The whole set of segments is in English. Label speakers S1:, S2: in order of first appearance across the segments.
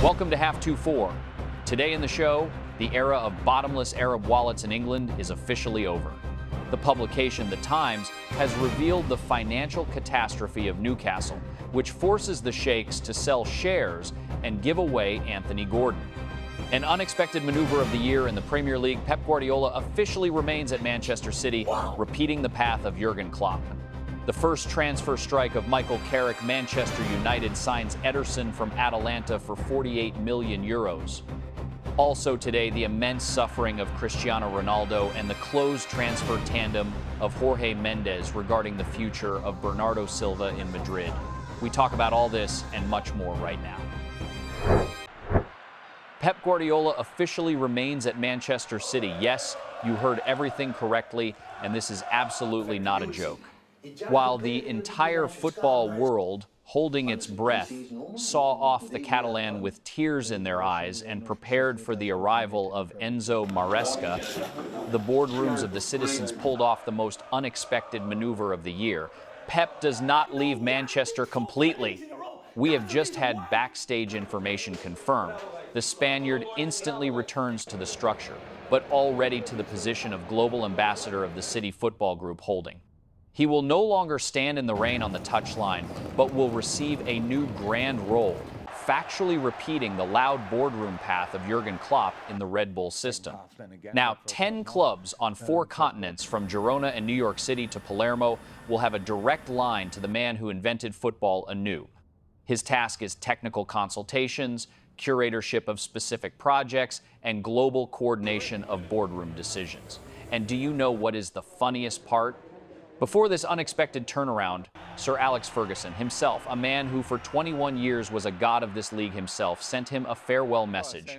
S1: Welcome to Half 2-4. Today in the show, the era of bottomless Arab wallets in England is officially over. The publication, The Times, has revealed the financial catastrophe of Newcastle, which forces the sheikhs to sell shares and give away Anthony Gordon. An unexpected maneuver of the year in the Premier League, Pep Guardiola officially remains at Manchester City, repeating the path of Jurgen Klopp. The first transfer strike of Michael Carrick, Manchester United signs Ederson from Atalanta for €48 million. Also today, the immense suffering of Cristiano Ronaldo and the closed transfer tandem of Jorge Mendes regarding the future of Bernardo Silva in Madrid. We talk about all this and much more right now. Pep Guardiola officially remains at Manchester City. Yes, you heard everything correctly, and this is absolutely not a joke. While the entire football world, holding its breath, saw off the Catalan with tears in their eyes and prepared for the arrival of Enzo Maresca, the boardrooms of the citizens pulled off the most unexpected maneuver of the year. Pep does not leave Manchester completely. We have just had backstage information confirmed. The Spaniard instantly returns to the structure, but already to the position of global ambassador of the City Football Group holding. He will no longer stand in the rain on the touchline, but will receive a new grand role, factually repeating the loud boardroom path of Jurgen Klopp in the Red Bull system. Now, 10 clubs on 4 continents, from Girona and New York City to Palermo, will have a direct line to the man who invented football anew. His task is technical consultations, curatorship of specific projects, and global coordination of boardroom decisions. And do you know what is the funniest part? Before this unexpected turnaround, Sir Alex Ferguson himself, a man who for 21 years was a god of this league himself, sent him a farewell message.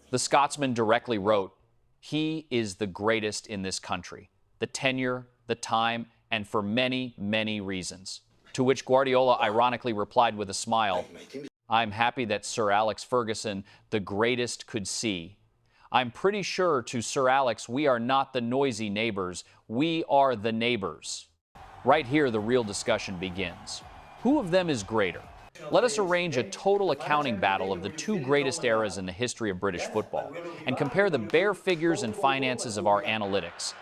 S1: The Scotsman directly wrote, "He is the greatest in this country, the tenure, the time, and for many, many reasons." To which Guardiola ironically replied with a smile, "I'm happy that Sir Alex Ferguson, the greatest, could see. I'm pretty sure to Sir Alex we are not the noisy neighbors, we are the neighbors." Right here the real discussion begins. Who of them is greater? Let us arrange a total accounting battle of the 2 greatest eras in the history of British football and compare the bare figures and finances of our analytics.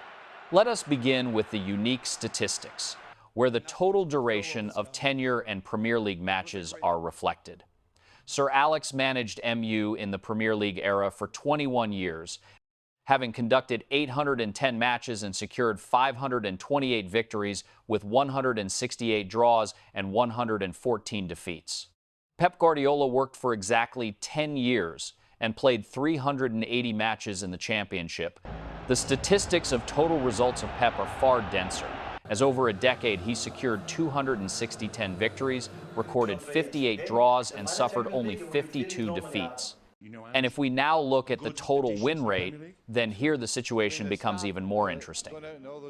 S1: Let us begin with the unique statistics, where the total duration of tenure and Premier League matches are reflected. Sir Alex managed MU in the Premier League era for 21 years, having conducted 810 matches and secured 528 victories with 168 draws and 114 defeats. Pep Guardiola worked for exactly 10 years and played 380 matches in the Championship. The statistics of total results of Pep are far denser, as over a decade he secured 260 victories, recorded 58 draws, and suffered only 52 defeats. And if we now look at the total win rate, then here the situation becomes even more interesting.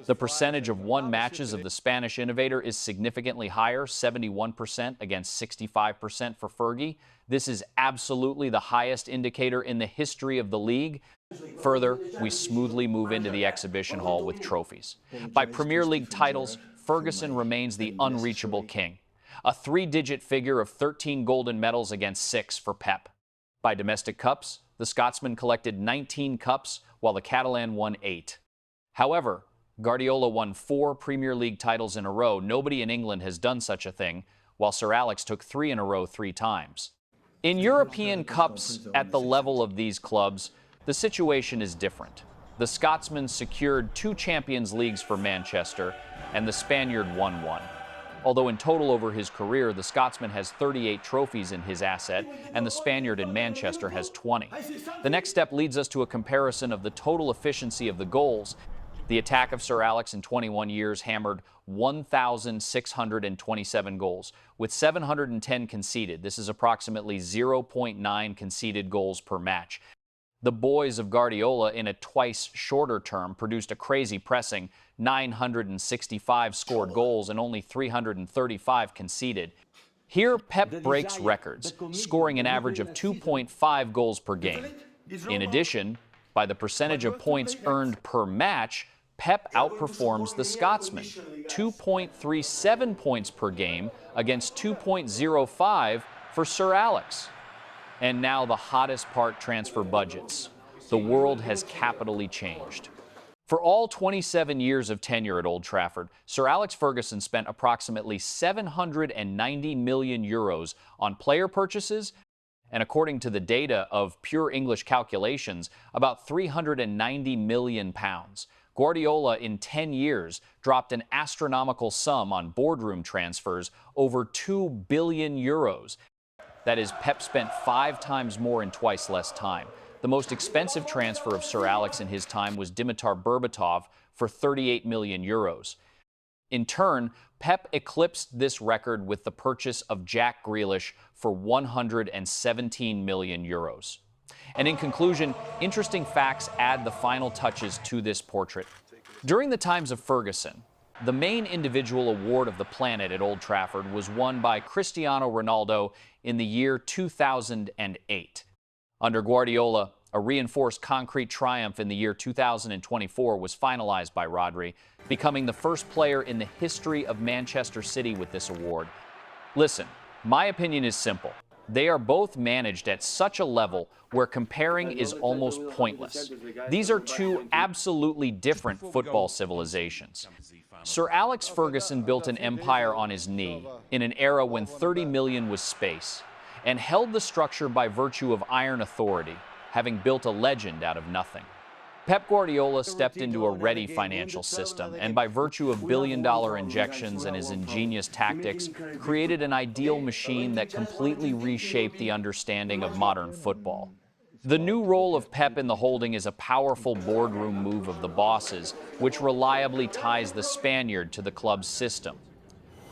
S1: The percentage of won matches of the Spanish innovator is significantly higher, 71% against 65% for Fergie. This is absolutely the highest indicator in the history of the league. Further, we smoothly move into the exhibition hall with trophies. By Premier League titles, Ferguson remains the unreachable king. A 3-digit figure of 13 golden medals against 6 for Pep. By domestic cups, the Scotsman collected 19 cups, while the Catalan won 8. However, Guardiola won 4 Premier League titles in a row. Nobody in England has done such a thing, while Sir Alex took 3 in a row 3 times. In European cups at the level of these clubs, the situation is different. The Scotsman secured 2 Champions Leagues for Manchester, and the Spaniard won 1. Although in total over his career, the Scotsman has 38 trophies in his asset, and the Spaniard in Manchester has 20. The next step leads us to a comparison of the total efficiency of the goals. The attack of Sir Alex in 21 years hammered 1,627 goals, with 710 conceded. This is approximately 0.9 conceded goals per match. The boys of Guardiola, in a twice shorter term, produced a crazy pressing 965 scored goals and only 335 conceded. Here, Pep breaks records, scoring an average of 2.5 goals per game. In addition, by the percentage of points earned per match, Pep outperforms the Scotsman, 2.37 points per game against 2.05 for Sir Alex. And now the hottest part, transfer budgets. The world has capitally changed. For all 27 years of tenure at Old Trafford, Sir Alex Ferguson spent approximately 790 million euros on player purchases, and according to the data of pure English calculations, about 390 million pounds. Guardiola, in 10 years, dropped an astronomical sum on boardroom transfers, over 2 billion euros. That is, Pep spent 5 times more in twice less time. The most expensive transfer of Sir Alex in his time was Dimitar Berbatov for 38 million euros. In turn, Pep eclipsed this record with the purchase of Jack Grealish for 117 million euros. And in conclusion, interesting facts add the final touches to this portrait. During the times of Ferguson, the main individual award of the planet at Old Trafford was won by Cristiano Ronaldo in the year 2008. Under Guardiola, a reinforced concrete triumph in the year 2024 was finalized by Rodri, becoming the first player in the history of Manchester City with this award. Listen, my opinion is simple. They are both managed at such a level where comparing is almost pointless. These are two absolutely different football civilizations. Sir Alex Ferguson built an empire on his knee in an era when 30 million was space, and held the structure by virtue of iron authority, having built a legend out of nothing. Pep Guardiola stepped into a ready financial system, and by virtue of billion-dollar injections and his ingenious tactics, created an ideal machine that completely reshaped the understanding of modern football. The new role of Pep in the holding is a powerful boardroom move of the bosses, which reliably ties the Spaniard to the club's system.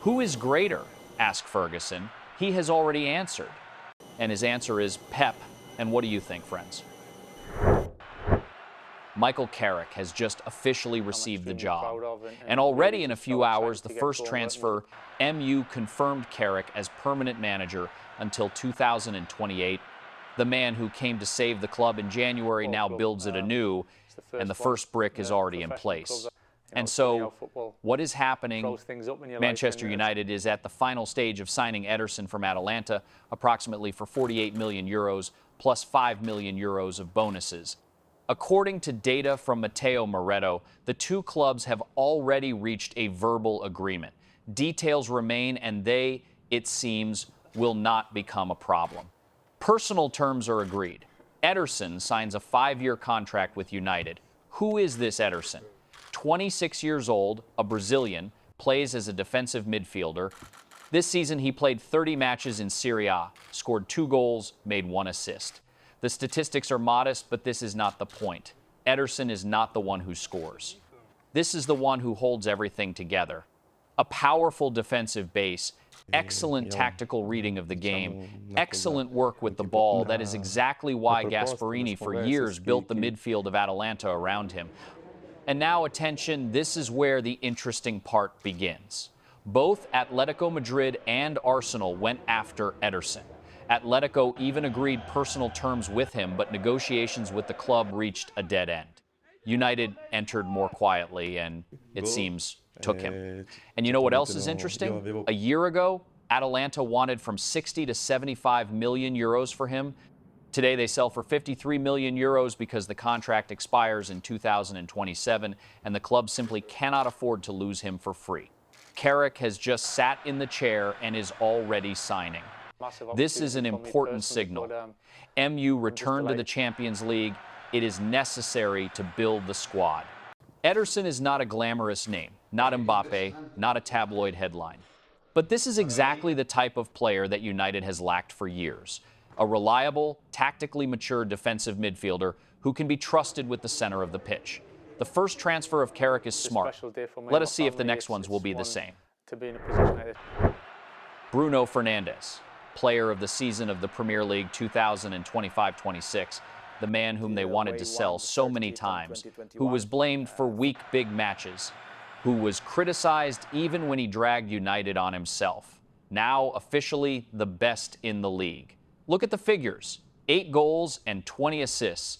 S1: Who is greater? Asked Ferguson. He has already answered. And his answer is Pep. And what do you think, friends? Michael Carrick has just officially received the job. And already in a few hours, the first transfer, MU confirmed Carrick as permanent manager until 2028. The man who came to save the club in January now builds it anew, and the first brick is already in place. And so, what is happening? Manchester United is at the final stage of signing Ederson from Atalanta, approximately for 48 million euros, plus 5 million euros of bonuses. According to data from Matteo Moretto, the two clubs have already reached a verbal agreement. Details remain, and they, it seems, will not become a problem. Personal terms are agreed. Ederson signs a 5-year contract with United. Who is this Ederson? 26 years old, a Brazilian, plays as a defensive midfielder. This season he played 30 matches in Serie A, scored 2 goals, made 1 assist. The statistics are modest, but this is not the point. Ederson is not the one who scores. This is the one who holds everything together. A powerful defensive base, excellent tactical reading of the game, excellent work with the ball. That is exactly why Gasperini for years built the midfield of Atalanta around him. And now, attention, this is where the interesting part begins. Both Atletico Madrid and Arsenal went after Ederson. Atletico even agreed personal terms with him, but negotiations with the club reached a dead end. United entered more quietly and, it seems, took him. And you know what else is interesting? A year ago, Atalanta wanted from 60 to 75 million euros for him. Today they sell for 53 million euros because the contract expires in 2027, and the club simply cannot afford to lose him for free. Carrick has just sat in the chair and is already signing. This is an important signal. MU returned to the Champions League. It is necessary to build the squad. Ederson is not a glamorous name, not Mbappe, not a tabloid headline. But this is exactly the type of player that United has lacked for years. A reliable, tactically mature defensive midfielder who can be trusted with the center of the pitch. The first transfer of Carrick is smart. Let us see if the next ones will be the same. Bruno Fernandes, player of the season of the Premier League 2025-26, the man whom they wanted to sell so many times, who was blamed for weak big matches, who was criticized even when he dragged United on himself. Now officially the best in the league. Look at the figures, 8 goals and 20 assists.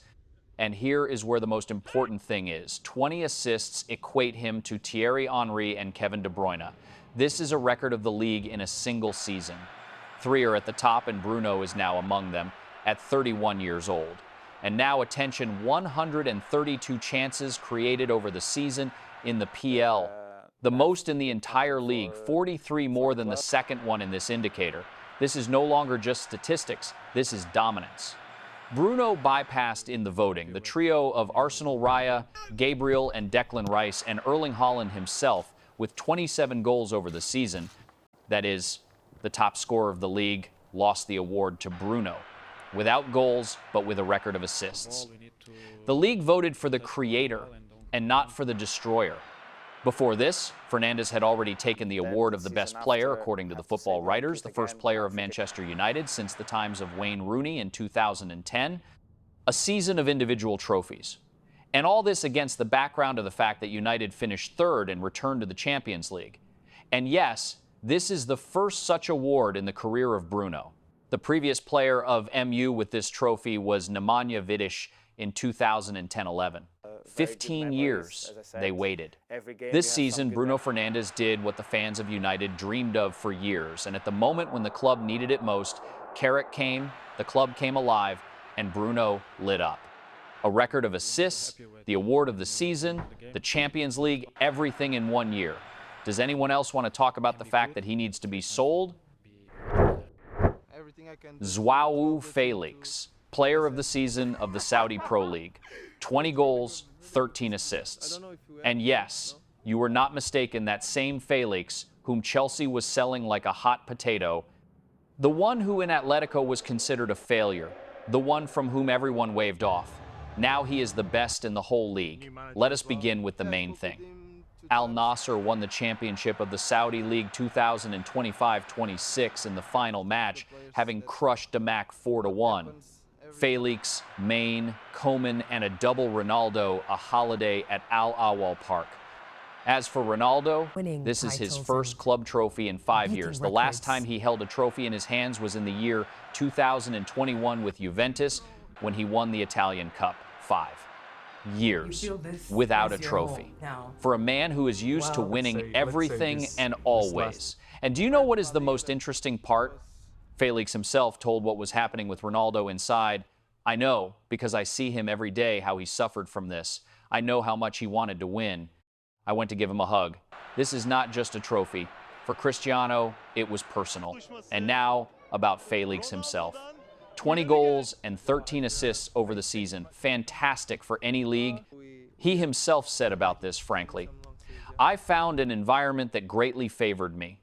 S1: And here is where the most important thing is. 20 assists equate him to Thierry Henry and Kevin De Bruyne. This is a record of the league in a single season. 3 are at the top, and Bruno is now among them. at 31 years old. And now attention, 132 chances created over the season in the PL. The most in the entire league, 43 more than the second one in this indicator. This is no longer just statistics, this is dominance. Bruno bypassed in the voting the trio of Arsenal Raya, Gabriel and Declan Rice, and Erling Haaland himself with 27 goals over the season. That is, the top scorer of the league lost the award to Bruno. Without goals, but with a record of assists. The league voted for the creator and not for the destroyer. Before this, Fernandes had already taken the award of the best player, according to the football writers, the first player of Manchester United since the times of Wayne Rooney in 2010. A season of individual trophies. And all this against the background of the fact that United finished third and returned to the Champions League. And yes, this is the first such award in the career of Bruno. The previous player of MU with this trophy was Nemanja Vidic in 2010-11. 15 years they waited. This season, Bruno Fernandes did what the fans of United dreamed of for years. And at the moment when the club needed it most, Carrick came, the club came alive, and Bruno lit up. A record of assists, the award of the season, the Champions League, everything in 1 year. Does anyone else want to talk about the fact that he needs to be sold? João Felix, player of the season of the Saudi Pro League. 20 goals, 13 assists. And yes, you were not mistaken, that same Felix, whom Chelsea was selling like a hot potato, the one who in Atletico was considered a failure, the one from whom everyone waved off. Now he is the best in the whole league. Let us begin with the main thing. Al Nassr won the championship of the Saudi League 2025-26 in the final match, having crushed Damac 4-1. Felix, Maine, Coman, and a double Ronaldo, a holiday at Al Awal Park. As for Ronaldo, this is his first club trophy in 5 years. The last time he held a trophy in his hands was in the year 2021 with Juventus, when he won the Italian Cup. 5 years without a trophy. For a man who is used to winning everything and always. And do you know what is the most interesting part? Felix himself told what was happening with Ronaldo inside. I know, because I see him every day, how he suffered from this. I know how much he wanted to win. I went to give him a hug. This is not just a trophy. For Cristiano, it was personal. And now, about Felix himself. 20 goals and 13 assists over the season. Fantastic for any league. He himself said about this, frankly. I found an environment that greatly favored me.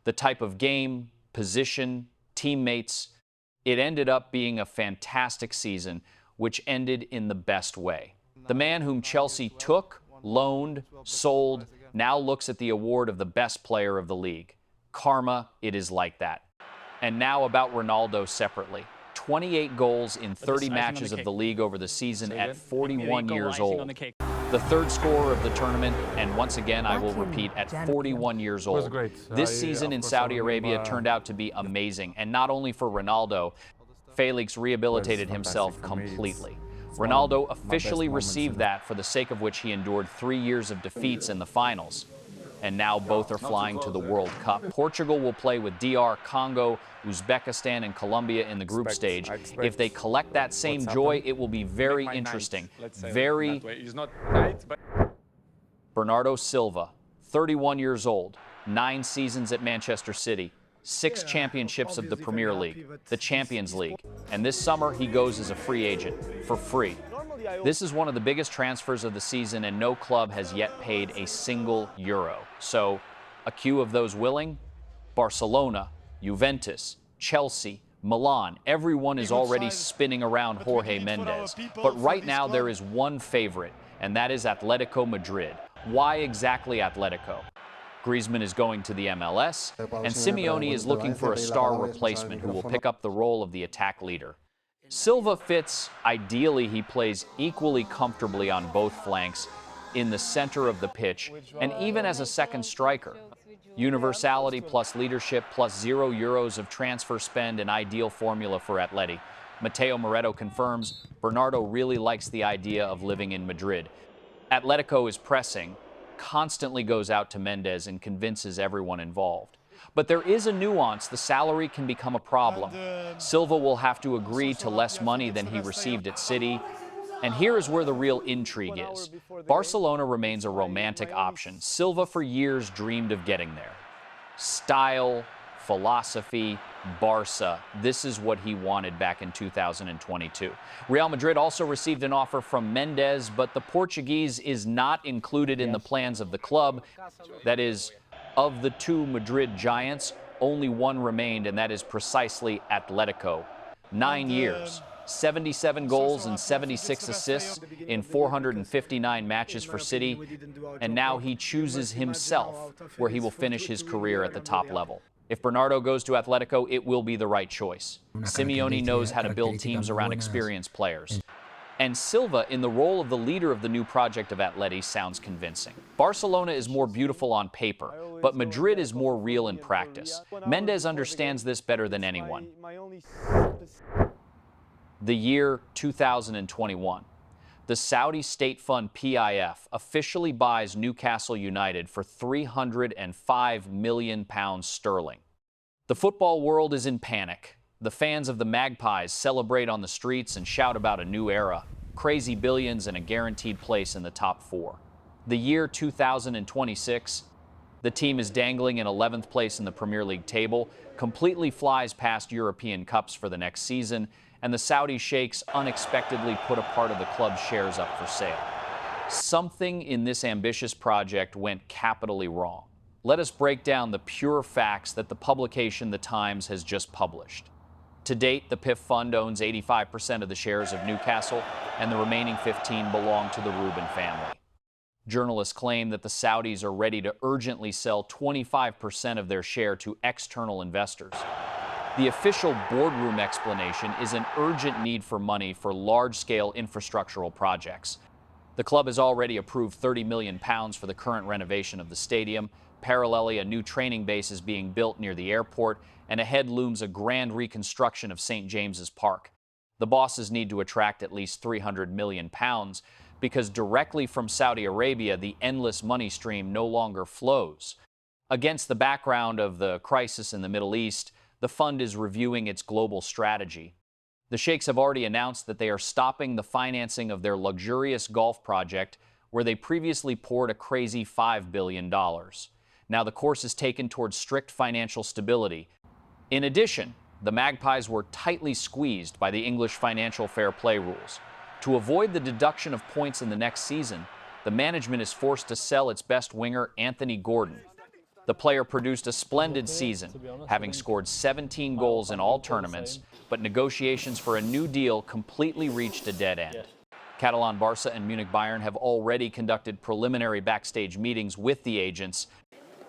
S1: The type of game, position, teammates. It ended up being a fantastic season, which ended in the best way. The man whom Chelsea took, loaned, sold, now looks at the award of the best player of the league. Karma, it is like that. And now about Ronaldo separately. 28 goals in 30 matches of the league over the season at 41 years old. The third scorer of the tournament, and once again, I will repeat, at 41 years old. This season in Saudi Arabia turned out to be amazing, and not only for Ronaldo, Felix rehabilitated himself completely. Ronaldo officially received that, for the sake of which he endured 3 years of defeats in the finals. And now both are flying to the World Cup. Portugal will play with DR Congo, Uzbekistan, and Colombia in the group stage. If they collect that same joy, it will be very interesting. Bernardo Silva, 31 years old, 9 seasons at Manchester City, 6 championships of the Premier League, the Champions League, and this summer he goes as a free agent, for free. This is one of the biggest transfers of the season, and no club has yet paid a single euro. So, a queue of those willing? Barcelona, Juventus, Chelsea, Milan, everyone is already spinning around Jorge Mendes. But right now there is one favorite, and that is Atletico Madrid. Why exactly Atletico? Griezmann is going to the MLS, and Simeone is looking for a star replacement who will pick up the role of the attack leader. Silva fits. Ideally, he plays equally comfortably on both flanks, in the center of the pitch, and even as a second striker. Universality plus leadership plus 0 euros of transfer spend, an ideal formula for Atleti. Mateo Moretto confirms Bernardo really likes the idea of living in Madrid. Atletico is pressing, constantly goes out to Mendes and convinces everyone involved. But there is a nuance. The salary can become a problem. Silva will have to agree to less money than he received at City. And here is where the real intrigue is. Barcelona remains a romantic option. Silva for years dreamed of getting there. Style, philosophy, Barca. This is what he wanted back in 2022. Real Madrid also received an offer from Mendes, but the Portuguese is not included in the plans of the club. That is, of the two Madrid giants, only one remained, and that is precisely Atletico. 9 years, 77 goals and 76 assists in 459 matches for City, and now he chooses himself where he will finish his career at the top level. If Bernardo goes to Atletico, it will be the right choice. Simeone knows how to build teams around experienced players. And Silva, in the role of the leader of the new project of Atleti, sounds convincing. Barcelona is more beautiful on paper, but Madrid is more real in practice. Mendes understands this better than anyone. The year 2021. The Saudi state fund PIF officially buys Newcastle United for £305 million sterling. The football world is in panic. The fans of the Magpies celebrate on the streets and shout about a new era, crazy billions and a guaranteed place in the top four. The year 2026, the team is dangling in 11th place in the Premier League table, completely flies past European Cups for the next season, and the Saudi sheikhs unexpectedly put a part of the club's shares up for sale. Something in this ambitious project went capitally wrong. Let us break down the pure facts that the publication The Times has just published. To date, the PIF fund owns 85% of the shares of Newcastle, and the remaining 15% belong to the Rubin family. Journalists claim that the Saudis are ready to urgently sell 25% of their share to external investors. The official boardroom explanation is an urgent need for money for large-scale infrastructural projects. The club has already approved £30 million for the current renovation of the stadium. Parallelly, a new training base is being built near the airport, and ahead looms a grand reconstruction of St. James's Park. The bosses need to attract at least £300 million because directly from Saudi Arabia, the endless money stream no longer flows. Against the background of the crisis in the Middle East, the fund is reviewing its global strategy. The sheikhs have already announced that they are stopping the financing of their luxurious golf project, where they previously poured a crazy $5 billion. Now the course is taken towards strict financial stability. In addition, the Magpies were tightly squeezed by the English financial fair play rules. To avoid the deduction of points in the next season, the management is forced to sell its best winger, Anthony Gordon. The player produced a splendid season, having scored 17 goals in all tournaments, but negotiations for a new deal completely reached a dead end. Catalan Barca and Munich Bayern have already conducted preliminary backstage meetings with the agents.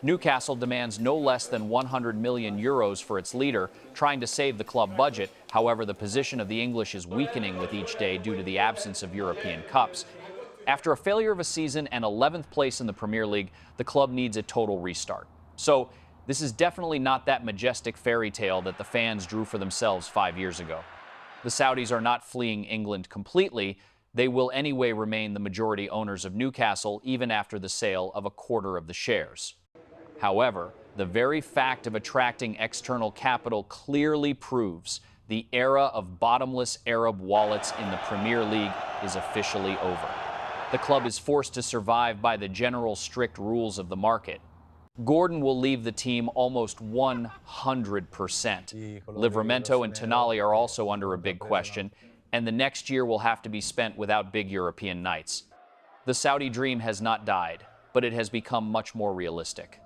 S1: Newcastle demands no less than €100 million for its leader, trying to save the club budget. However, the position of the English is weakening with each day due to the absence of European Cups. After a failure of a season and 11th place in the Premier League, the club needs a total restart. So this is definitely not that majestic fairy tale that the fans drew for themselves 5 years ago. The Saudis are not fleeing England completely. They will anyway remain the majority owners of Newcastle even after the sale of a quarter of the shares. However, the very fact of attracting external capital clearly proves the era of bottomless Arab wallets in the Premier League is officially over. The club is forced to survive by the general strict rules of the market. Gordon will leave the team almost 100%. Livramento and Tonali are also under a big question, and the next year will have to be spent without big European nights. The Saudi dream has not died, but it has become much more realistic.